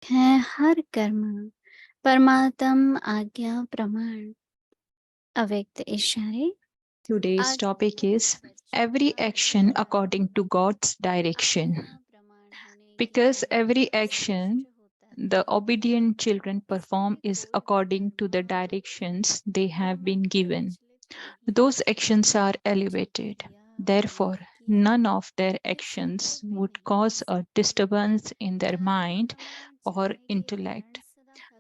है हर कर्म परमात्म आज्ञा प्रमाण अव्यक्त इशारे. Today's topic is every action according to God's direction. Because every action the obedient children perform is according to the directions they have been given. Those actions are elevated. Therefore, none of their actions would cause a disturbance in their mind or intellect.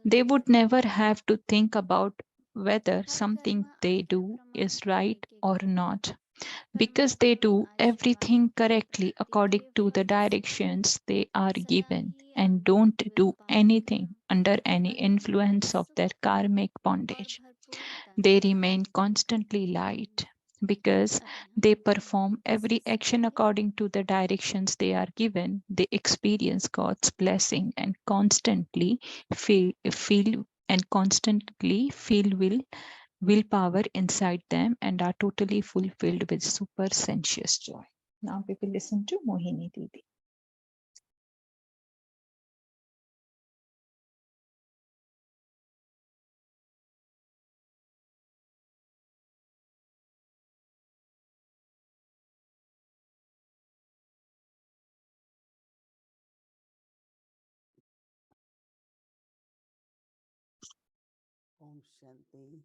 They would never have to think about whether something they do is right or not, because they do everything correctly according to the directions they are given and don't do anything under any influence of their karmic bondage. They remain constantly light because they perform every action according to the directions they are given. They experience God's blessing and constantly feel willpower inside them and are totally fulfilled with super sensuous joy. Now we will listen to Mohini Didi. Om Shanti.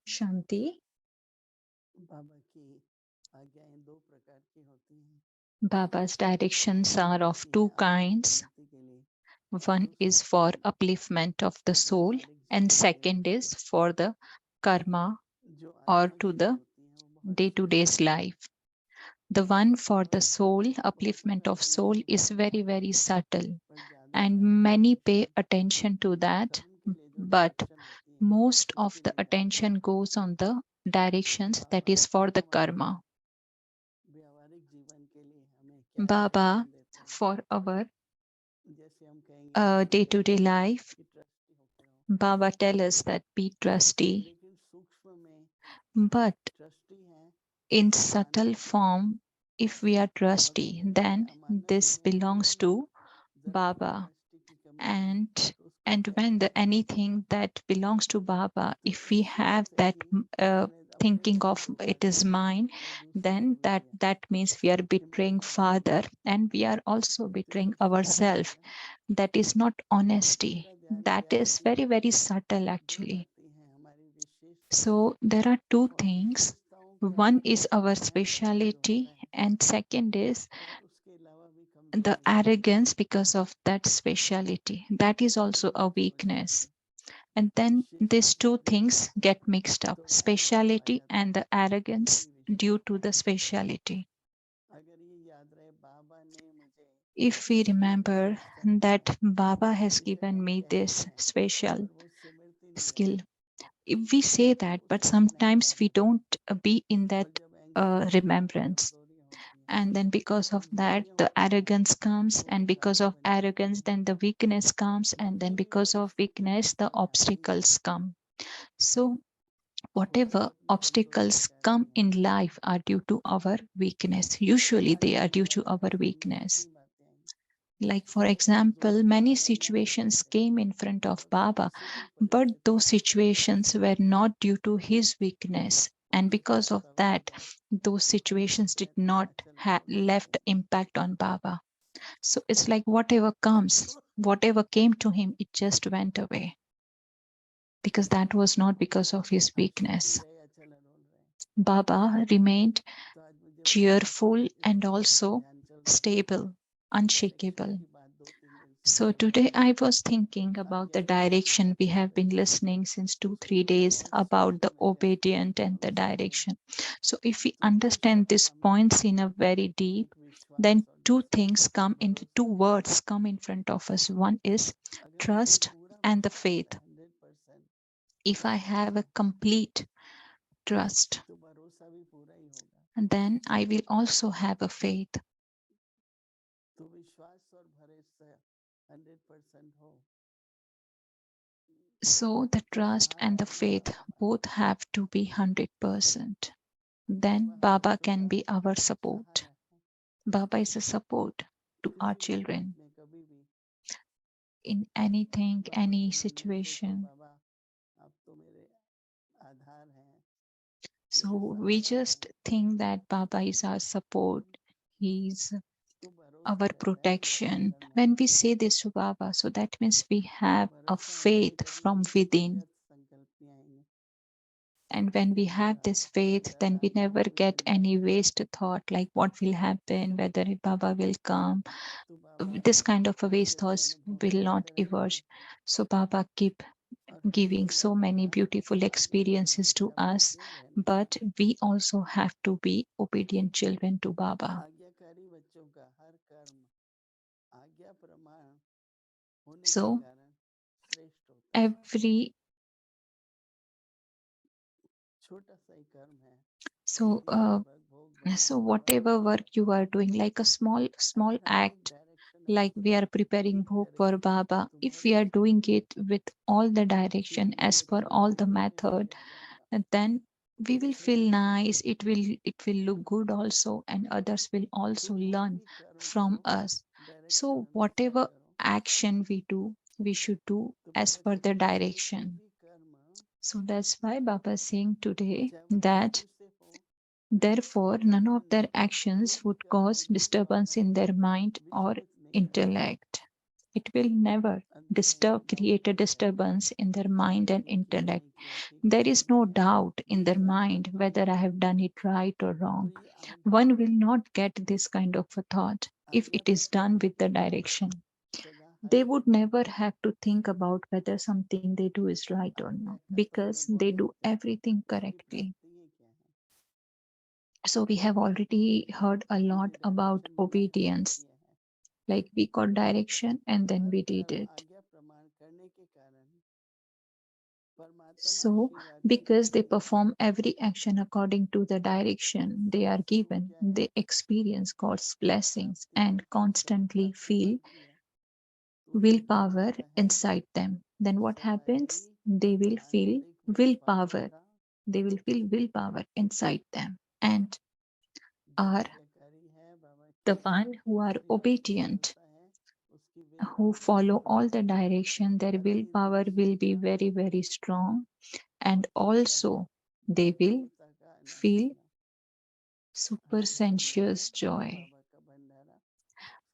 Shanti. बाबा की आज्ञाएं दो प्रकार की होती हैं। Baba's directions are of two kinds. One is for upliftment of the soul, and second is for the karma or to the day-to-day's life. The one for the soul, upliftment of soul, is very, very subtle, and many pay attention to that, but most of the attention goes on the directions that is for the karma. Baba, for our day-to-day life, Baba tell us that be trusty, but in subtle form, if we are trusty, then this belongs to Baba. And when the anything that belongs to Baba, if we have that thinking of it is mine, then that means we are betraying Father, and we are also betraying ourselves. That is not honesty. That is very, very subtle actually. So there are two things. One is our speciality, and second is the arrogance because of that speciality. That is also a weakness. And then these two things get mixed up, speciality and the arrogance due to the speciality. If we remember that Baba has given me this special skill, if we say that, but sometimes we don't be in that remembrance. And then because of that, the arrogance comes, and because of arrogance, then the weakness comes, and then because of weakness, the obstacles come. So whatever obstacles come in life are due to our weakness. Usually they are due to our weakness. Like, for example, many situations came in front of Baba, but those situations were not due to his weakness. And because of that, those situations did not have left impact on Baba. So it's like whatever comes, whatever came to him, it just went away. Because that was not because of his weakness. Baba remained cheerful and also stable, unshakable. So today I was thinking about the direction we have been listening since 2-3 days about the obedient and the direction. So if we understand these points in a very deep, then two words come in front of us. One is trust and the faith. If I have a complete trust, then I will also have a faith. So the trust and the faith both have to be 100%. Then Baba can be our support. Baba is a support to our children. in anything, Baba any के मन में देखो situation. बाबा, आप तो मेरे आधार हैं, So मेरे we सहारा हैं। just think that Baba is our support. He's तू भरोसा our रख ले मेरे protection. सागर में, When we say this to Baba, so that means we तू have a भरोसा रख ले faith कभी from मुझे कोई within. व्यर्थ संकल्प नहीं आएंगे। And when we क्योंकि have this faith, तेरा then we राज never राज्य get चल रहा any है। waste thought like what will happen, whether Baba will come. तू बाबा This kind of a ऐसे waste ऐसे thoughts अनुभव will not कराते रहेंगे, emerge. So Baba keep और giving हमें so many बाबा beautiful आगे बढ़ने experiences to का us, मौके रहने but we also have to be obedient children to Baba. आज्ञाकारी बच्चों का हर कर्म आज्ञा प्रमाण होने के So कारण श्रेष्ठ होता है। every छोटा सा ही कर्म है, so लेकिन जब तक भोग बना so है बाबा, whatever work you are doing, like a small अगर हम एक act, direction like we are preparing ठीक bhog करें for Baba, तो if बहुत we are अच्छा doing होगा। it with all the फिर direction मैं as ये per all the करोड़पति में भी method, बन जाऊंगा। then we will feel लेकिन nice. It will look good also, and others will तो also कोई learn भी कर्म from करो us. डायरेक्शन So अनुसार whatever करो, action we do, we should do तो as बाबा per the कहते हैं ये कोई direction. भी कर्म, So that's why Baba is saying today चाहे वो that मृत्यु से हो, therefore none of जीवन their से, कोई actions भी would कर्म cause यदि सेवा disturbance का in their mind or विचलित नहीं करता, intellect. It will never अंधेरा में डाउट create a नहीं करेगा, disturbance in their mind and मैंने किया intellect. नहीं किया, ठीक There किया is नहीं no किया, doubt in ये their mind संकल्प whether नहीं I have आएगा। done it right or और wrong. ये One will not get this kind of a thought if it is आज्ञाबद्ध done होने with the के कारण direction. सदा They हर्ष would होता never है। have to think about whether something they do is right or आज्ञा not का because संदर्भ they में do everything उसकी correctly. प्राप्ति क्या है? So we have already heard a मुझे lot about डायरेक्शन मिला है, मैंने obedience. किया है। Like we got direction and तो then हर we did कर्म it. आज्ञा प्रमाण करने के कारण परमात्म So, आशीर्वाद की because they प्राप्ति है। perform every action according to the direction they are सुख given, क्या है? they experience God's blessings प्राप्ति है, and सभी constantly प्राप्ति feel बढ़ती है, तो उसके कारण willpower बोलता है inside them. Then what सदा ही happens? They will feel आंतरिक willpower. willpower का They will feel willpower inside them and जो are आज्ञाकारी है बाबा the की one who are आशीर्वाद से obedient, चलता है, उसकी who willpower follow बहुत all the बढ़ती है। direction. Their हर दिन willpower नई will be ऊर्जा very, very strong, and प्राप्त होता है, also they will भरपूरता का feel आनंद लेना। हमारे भंडारे supersensuous और joy. बाबा का भंडारा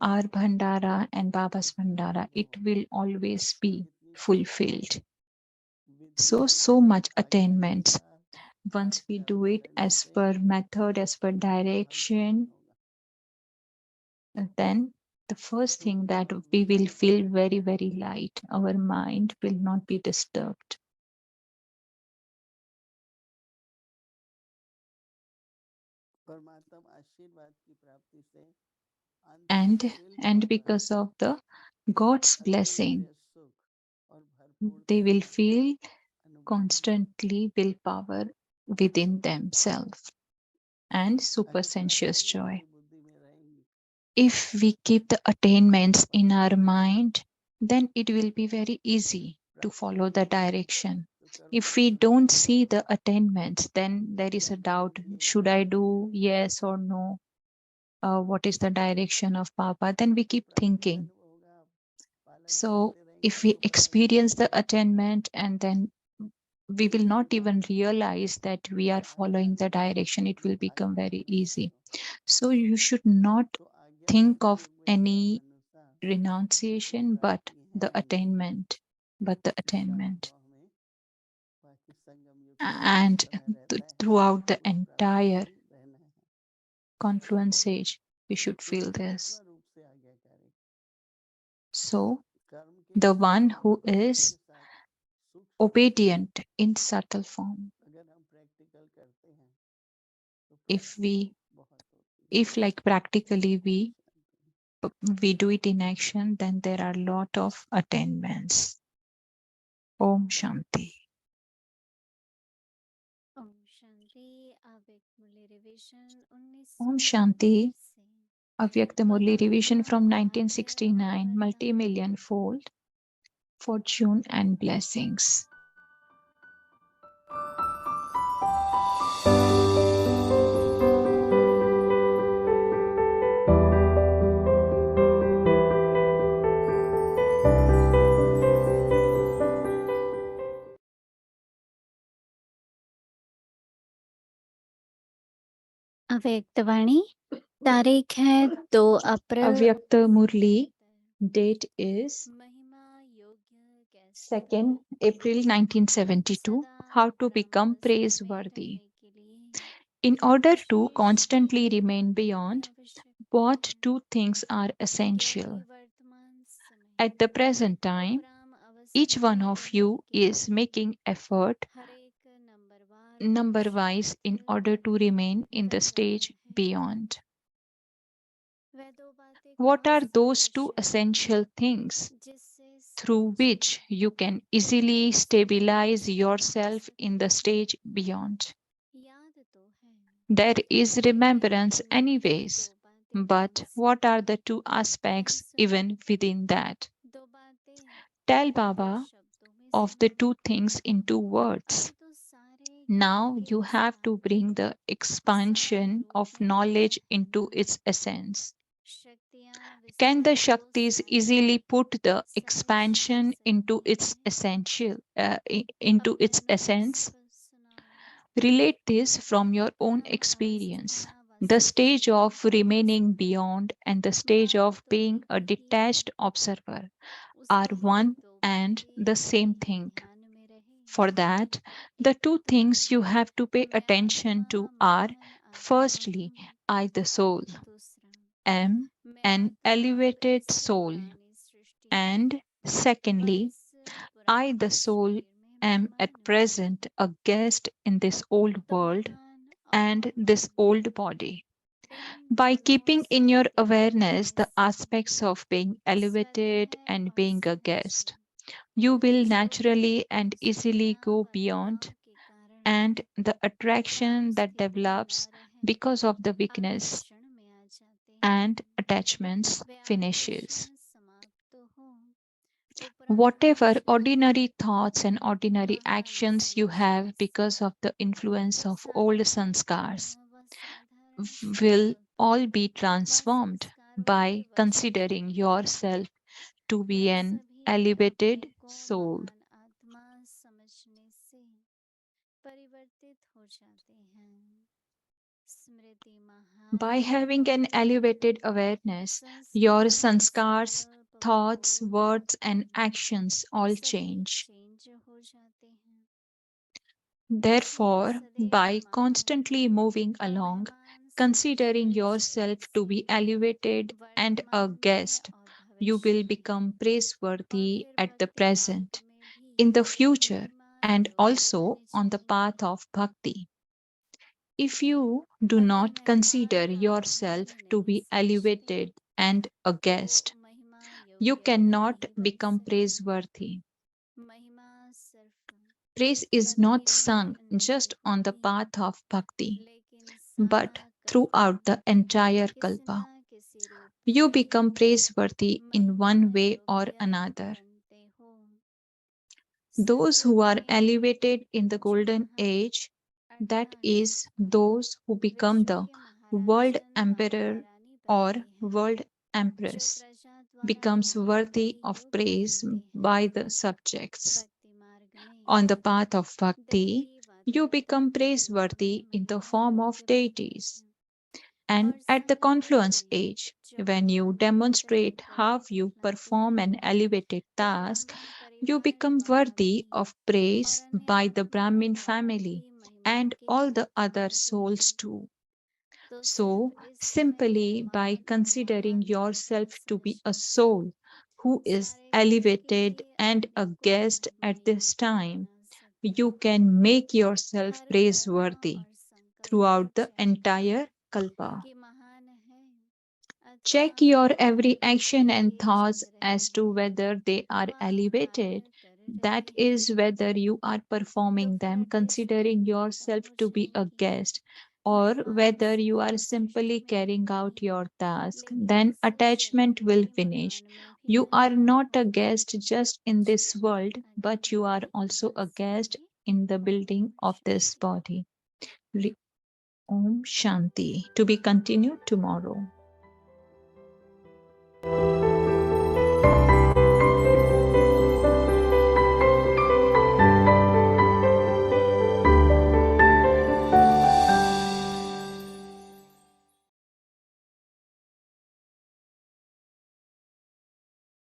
Our सदा Bhandara and Baba's Bhandara, Anand it हो। will always और be कितनी सुंदर fulfilled. विधि So, से so much आज्ञा attainments. अनुसार हर Once we do कर्म it करने as से per method, as per फल प्रदान direction, होगा। then the first thing सूक्ष्म that we will विचार feel very, very light. Our mind will not be disturbed. परमात्म आशीर्वाद की प्राप्ति से आंतरिक And will and power, because of the God's blessing, अतीन्द्रिय सुख और they भरपूरता will का feel अनुभव होगा। constantly willpower within themselves and अगर supersensuous प्राप्ति joy. हमारी बुद्धि में रहेंगी If we keep the attainments और in हम our उसको mind, then it will be very easy to प्राप्त follow the करेंगे, direction. तो कर्मों If में we don't संतुलन see the रहेगा। attainments, then there is क्या a कर्म doubt, किए should I do yes or no? What is the direction of Papa? Then we तो keep प्राप्ति का thinking. अनुभव होगा, आप पालन So करते रहेंगे if we तो फल experience the मिलेगा। attainment and then we will not even realize that we are आज्ञा following the अनुसार direction, it will become आज्ञा very करते easy. रहो, So you should not तो आज्ञा think करते of हुए कर्म any अनुसार जो renunciation, but प्राप्ति the है हमें, attainment, but the उसका attainment. अनुभव हमें बाकी संगम युग तक जिस And समय रहता है throughout the उस प्राप्ति में entire ही रहना है। confluence age, we should तो feel सूक्ष्म this. रूप से आज्ञाकारी So कर्म के the one who अनुभव के is साथ सूक्ष्म रूप से, obedient in subtle form, अगर हम प्रैक्टिकल करते हैं तो if प्राप्ति we बहुत होती है। if like practically Om we Shanti. we do it in action, then there are a lot of attainments. Om Shanti. Om Shanti. अव्यक्त मूल्य रिवीजन Om Shanti. 1969 से। Avyakta Murli revision from परमात्मा आज्ञा 1969, प्रमाण। multi-million fold, fortune and blessings. अव्यक्तवाणी तारीख है 2 अप्रैल Avyakta Murli, date is महिमा योग्य कैसे 2nd April 1972. सदा How to become ब्रह्मावस्था में praiseworthy. रहने के लिए In order to शेष constantly जीवन remain की beyond, आवश्यकता what है two things are क्योंकि essential? वर्तमान समय At the present time, उपराम each अवस्था one में of रहने you के is लिए making effort हर एक नंबरवार number wise पुरुषार्थ in order to remain in the कर रहा stage है beyond. वह दो बातें What कौन are सी those two आवश्यक essential things जिससे through समझे which you can वह easily उस पर stabilize चल yourself in the सके stage beyond? याद तो है There is लेकिन remembrance, इनमें से दो anyways. बातें कौन But सी what are हैं the two कौन aspects सुने even within that? दो बातें Tell दो Baba शब्दों में of the two समझाओ things in two words. अभी तो सारे ज्ञान Now के you have to विस्तार bring the सारे expansion of रूपों का knowledge into रहना its essence. शक्तियाँ Can the विस्तार को Shaktis सारे easily put the समझ कर expansion into सकती its हैं essential अब into its महिमा essence? सब सुनाओ Relate this from your own उपराम experience. अवस्था The वास्तु stage शक्ति of कौन remaining सी है beyond and the stage बात of तो being a एक ही है detached observer are उसके लिए one दो and बातें the भले same ही thing. ध्यान में रहे For that, the एक two तो things you have to pay मैं attention आत्मा to are महान आत्मा firstly, हूँ I, the soul, दूसरा am मैं an आत्मा elevated इस soul, पुरानी सृष्टि में and व secondly, इस I, पुराने the soul, शरीर में am at मेहमान हूँ present a guest in this old तो world महान और and this महान old body. इन By दोनों keeping in से your प्रेरणा awareness ले the सके aspects of being elevated स्वतः and और being a सहज guest, you will जो कि naturally and easily शक्तियाँ go व beyond, तनाव के कारण and the उपराम attraction that स्थिति में न develops रहें because of the weakness आकर्षण में आ जाते and हैं attachments वे finishes. आकर्षण समाप्त हो उपराम Whatever शक्ति ordinary thoughts and ordinary महान actions you समझने have से because of the influence way of old साधारण sanskars व साधारण will शब्द all be व transformed संस्कारों के by वचन considering सुनकर yourself to be way an सभी अपने elevated को soul. महान आत्मा समझने से परिवर्तित हो जाते हैं स्मृति महान By having an पवित्र elevated awareness, your संस्कार sanskars, संकल्प व thoughts, बोध words, and actions all सभी change. चेंज हो जाते हैं इसलिए Therefore, सदैव by महान constantly moving व along, मेहमान considering समझने yourself शरीर to से be elevated and a वर्तमान में guest, और you भविष्य will में become और praiseworthy फिर at the भक्ति मार्ग present, में भी in the future, महिमा and योग्य also बने on the path जाएंगे of bhakti. If you do अगर not मेहमान consider आत्मा yourself में to नहीं be समझते elevated and a तो guest, महिमा you योग्य cannot नहीं बन become सकते praiseworthy. महिमा सिर्फ Praise is भक्ति not sung में नहीं just on the होती path of bhakti, लेकिन but सारा throughout कल्प the entire किसी kalpa. न किसी रूप You में become praiseworthy in महिमा one way or योग्य another. बनते हो Those who are सत्यकालीन elevated in the जो golden महान age, that अर्थात is, those who become विश्व the के world महाराजन व emperor महारानी or बनते हैं world जो empress, प्रजा द्वारा becomes ध्यान के worthy of योग्य praise बनते by हैं the subjects. भक्ति मार्ग में On the path of bhakti, दैवी व you become देवताओं के रूप में praiseworthy in the महिमा form of योग्य बनते deities. हैं And और at the संपूर्ण confluence में age, जो when you महान अंतरंग demonstrate how प्रतीत you कहलाते perform हैं an elevated तो task, ब्राह्मण you परिवार become वालों worthy की of और praise अन्य by the आत्माओं Brahmin द्वारा family भी महिमा and के all the योग्य other बनते souls हैं too. तो सिर्फ So, इसलिए simply by महान और considering महान आत्मा yourself to be a समझने से soul who is सारे कल्प के elevated लिए and अपने a को guest धर्म at this योग्य time, बना सकते you हैं can make yourself हर कर्म praiseworthy और संकल्प throughout the चाहिए entire kalpa. कि महान है Check अथवा your every महान action and इसलिए thoughts चल रहे as to हैं whether they are व elevated. कार्य कर That रहे is, हैं whether you are तो performing फिर them अटैचमेंट considering पैदा yourself हो to be a जाएगी guest, or whether ब्रह्मांड you are सृष्टि simply में carrying out रहेंगे your task, लेकिन then इस attachment शरीर will के finish. मकान में भी You are रहते not हो a guest just in ji this world, आगे but you are बढ़िए also a बस इतना guest he in the Om building of this Shanti body. Om Shanti. To be continued tomorrow.